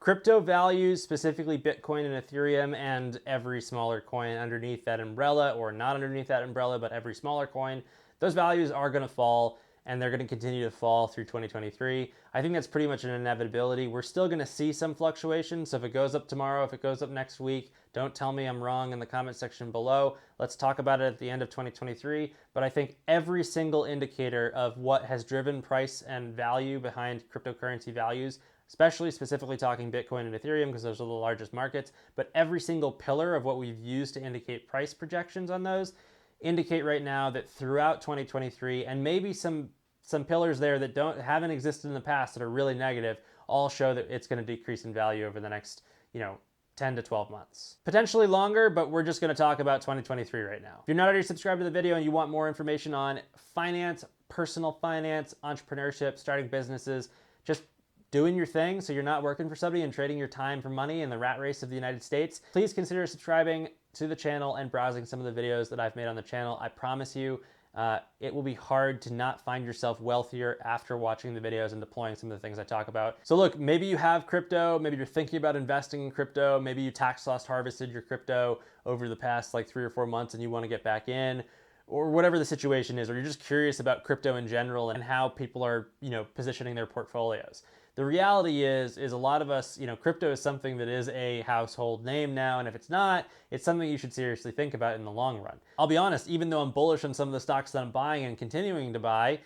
Crypto values, specifically Bitcoin and Ethereum and every smaller coin underneath that umbrella, or not underneath that umbrella, but every smaller coin, those values are going to fall, and they're going to continue to fall through 2023. I think that's pretty much an inevitability. We're still going to see some fluctuations. So if it goes up tomorrow, if it goes up next week, don't tell me I'm wrong in the comment section below. Let's talk about it at the end of 2023. But I think every single indicator of what has driven price and value behind cryptocurrency values, especially specifically talking Bitcoin and Ethereum because those are the largest markets, but every single pillar of what we've used to indicate price projections on those indicate right now that throughout 2023, and maybe some pillars there that haven't existed in the past that are really negative, all show that it's going to decrease in value over the next 10 to 12 months. Potentially longer, but we're just going to talk about 2023 right now. If you're not already subscribed to the video and you want more information on finance, personal finance, entrepreneurship, starting businesses, just doing your thing so you're not working for somebody and trading your time for money in the rat race of the United States, please consider subscribing to the channel and browsing some of the videos that I've made on the channel. I promise you, it will be hard to not find yourself wealthier after watching the videos and deploying some of the things I talk about. So look, maybe you have crypto, maybe you're thinking about investing in crypto, maybe you tax loss harvested your crypto over the past like 3 or 4 months and you want to get back in, or whatever the situation is, or you're just curious about crypto in general and how people are, positioning their portfolios. The reality is a lot of us, crypto is something that is a household name now, and if it's not, it's something you should seriously think about in the long run. I'll be honest, even though I'm bullish on some of the stocks that I'm buying and continuing to buy,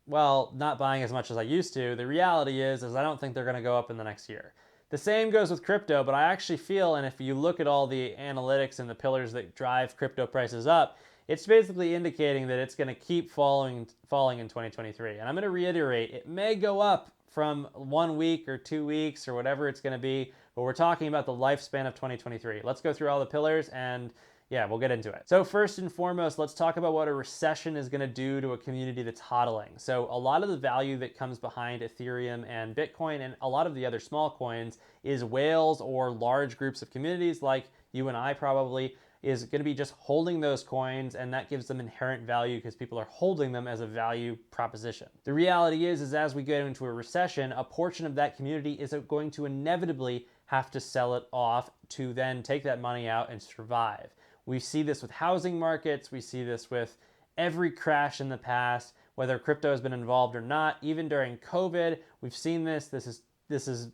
well, not buying as much as I used to, the reality is I don't think they're going to go up in the next year. The same goes with crypto, but I actually feel, and if you look at all the analytics and the pillars that drive crypto prices up, it's basically indicating that it's going to keep falling in 2023. And I'm going to reiterate, it may go up from 1 week or 2 weeks or whatever it's going to be, but we're talking about the lifespan of 2023. Let's go through all the pillars and yeah, we'll get into it. So first and foremost, let's talk about what a recession is going to do to a community that's hodling. So a lot of the value that comes behind Ethereum and Bitcoin and a lot of the other small coins is whales or large groups of communities like you and I probably, is going to be just holding those coins, and that gives them inherent value because people are holding them as a value proposition. The reality is as we get into a recession, a portion of that community is going to inevitably have to sell it off to then take that money out and survive. We see this with housing markets, we see this with every crash in the past, whether crypto has been involved or not. Even during COVID, we've seen this. This is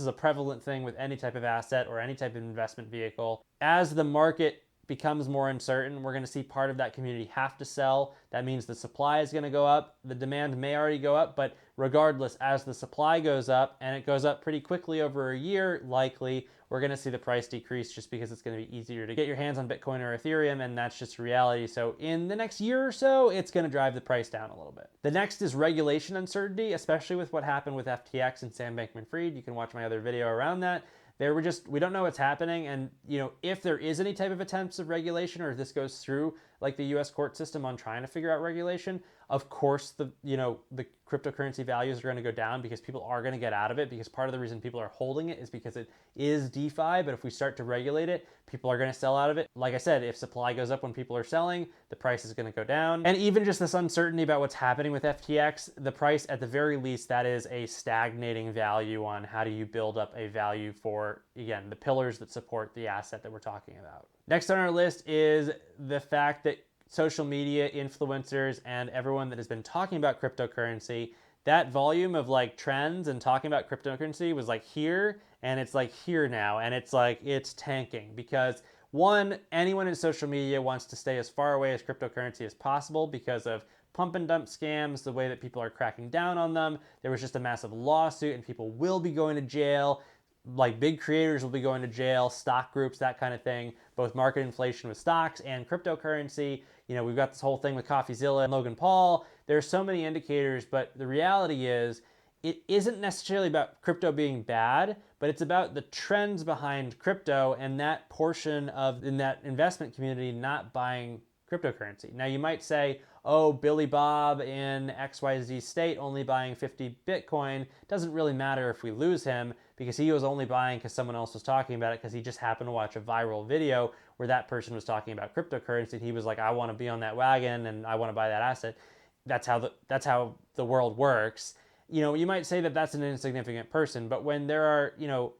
a prevalent thing with any type of asset or any type of investment vehicle. As the market becomes more uncertain, we're going to see part of that community have to sell. That means the supply is going to go up. The demand may already go up, but regardless, as the supply goes up, and it goes up pretty quickly over a year, likely, we're going to see the price decrease just because it's going to be easier to get your hands on Bitcoin or Ethereum, and that's just reality. So in the next year or so, it's going to drive the price down a little bit. The next is regulation uncertainty, especially with what happened with FTX and Sam Bankman-Fried. You can watch my other video around that. We don't know what's happening, and if there is any type of attempts of regulation, or if this goes through like the US court system on trying to figure out regulation, of course the cryptocurrency values are going to go down because people are going to get out of it, because part of the reason people are holding it is because it is DeFi, but if we start to regulate it, people are going to sell out of it. Like I said, if supply goes up when people are selling, the price is going to go down. And even just this uncertainty about what's happening with FTX, the price, at the very least, that is a stagnating value on how do you build up a value for, again, the pillars that support the asset that we're talking about. Next on our list is the fact that social media influencers and everyone that has been talking about cryptocurrency, that volume of like trends and talking about cryptocurrency was like here, and it's like here now, and it's tanking because one, anyone in social media wants to stay as far away as cryptocurrency as possible because of pump and dump scams, the way that people are cracking down on them. There was just a massive lawsuit and people will be going to jail. Like big creators will be going to jail, stock groups, that kind of thing, both market inflation with stocks and cryptocurrency. We've got this whole thing with CoffeeZilla and Logan Paul. There are so many indicators, but the reality is it isn't necessarily about crypto being bad, but it's about the trends behind crypto and that portion in that investment community not buying cryptocurrency. Now you might say, oh, Billy Bob in XYZ state only buying 50 Bitcoin. Doesn't really matter if we lose him because he was only buying because someone else was talking about it because he just happened to watch a viral video where that person was talking about cryptocurrency. And he was like, I want to be on that wagon and I want to buy that asset. That's how the world works. you might say that that's an insignificant person, but when there are,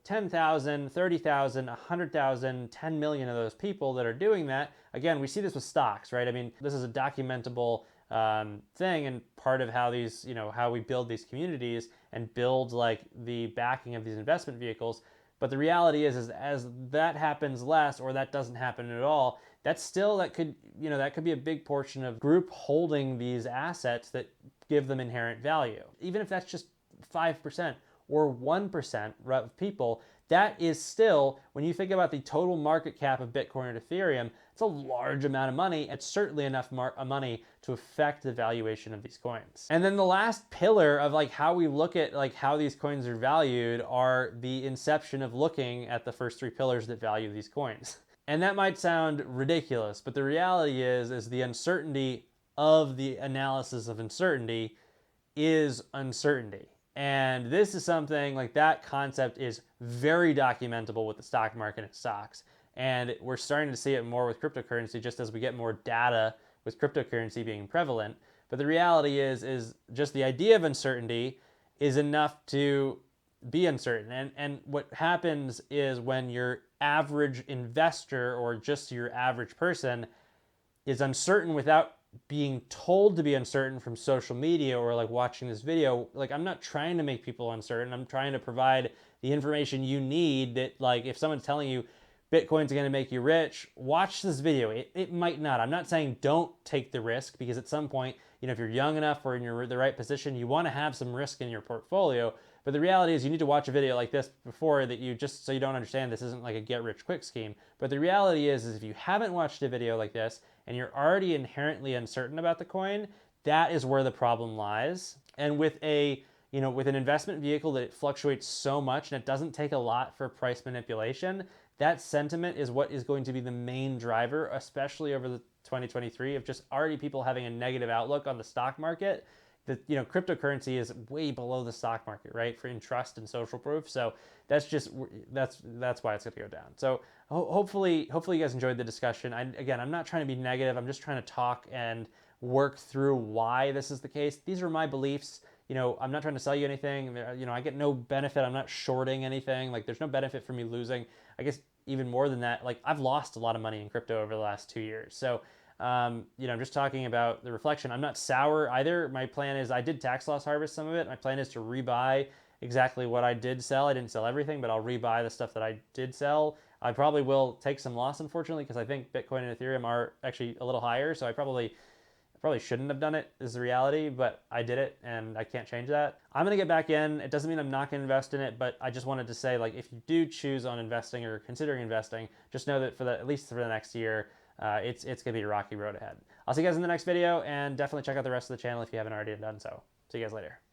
10,000, 30,000, 100,000, 10 million of those people that are doing that, again, we see this with stocks, right? I mean, this is a documentable thing, and part of how these, how we build these communities and build like the backing of these investment vehicles. But the reality is as that happens less, or that doesn't happen at all, that could be a big portion of group holding these assets that give them inherent value. Even if that's just 5% or 1% of people, that is still, when you think about the total market cap of Bitcoin or Ethereum, it's a large amount of money. It's certainly enough money to affect the valuation of these coins. And then the last pillar of like how we look at like how these coins are valued are the inception of looking at the first three pillars that value these coins. And that might sound ridiculous, but the reality is the uncertainty of the analysis of uncertainty is uncertainty. And this is something like that concept is very documentable with the stock market and stocks. And we're starting to see it more with cryptocurrency just as we get more data with cryptocurrency being prevalent. But the reality is just the idea of uncertainty is enough to be uncertain. And what happens is when your average investor or just your average person is uncertain without being told to be uncertain from social media or like watching this video, like I'm not trying to make people uncertain. I'm trying to provide the information you need that, like, if someone's telling you Bitcoin's going to make you rich, watch this video. It might not. I'm not saying don't take the risk, because at some point, if you're young enough or in the right position, you want to have some risk in your portfolio. But the reality is you need to watch a video like this before that, just so you don't understand this isn't like a get rich quick scheme. But the reality is if you haven't watched a video like this and you're already inherently uncertain about the coin, that is where the problem lies. And with with an investment vehicle that it fluctuates so much and it doesn't take a lot for price manipulation, that sentiment is what is going to be the main driver, especially over the 2023, of just already people having a negative outlook on the stock market. That cryptocurrency is way below the stock market, right, for in trust and social proof. So that's why it's going to go down. So hopefully you guys enjoyed the discussion. I'm not trying to be negative. I'm just trying to talk and work through why this is the case. These are my beliefs. I'm not trying to sell you anything. I get no benefit. I'm not shorting anything. Like, there's no benefit for me losing. I guess even more than that, like, I've lost a lot of money in crypto over the last 2 years. So, I'm just talking about the reflection. I'm not sour either. My plan is I did tax loss harvest some of it. My plan is to rebuy exactly what I did sell. I didn't sell everything, but I'll rebuy the stuff that I did sell. I probably will take some loss, unfortunately, because I think Bitcoin and Ethereum are actually a little higher. So I probably shouldn't have done it, is the reality, but I did it and I can't change that. I'm going to get back in. It doesn't mean I'm not going to invest in it, but I just wanted to say, like, if you do choose on investing or considering investing, just know that at least for the next year, it's going to be a rocky road ahead. I'll see you guys in the next video, and definitely check out the rest of the channel if you haven't already done so. See you guys later.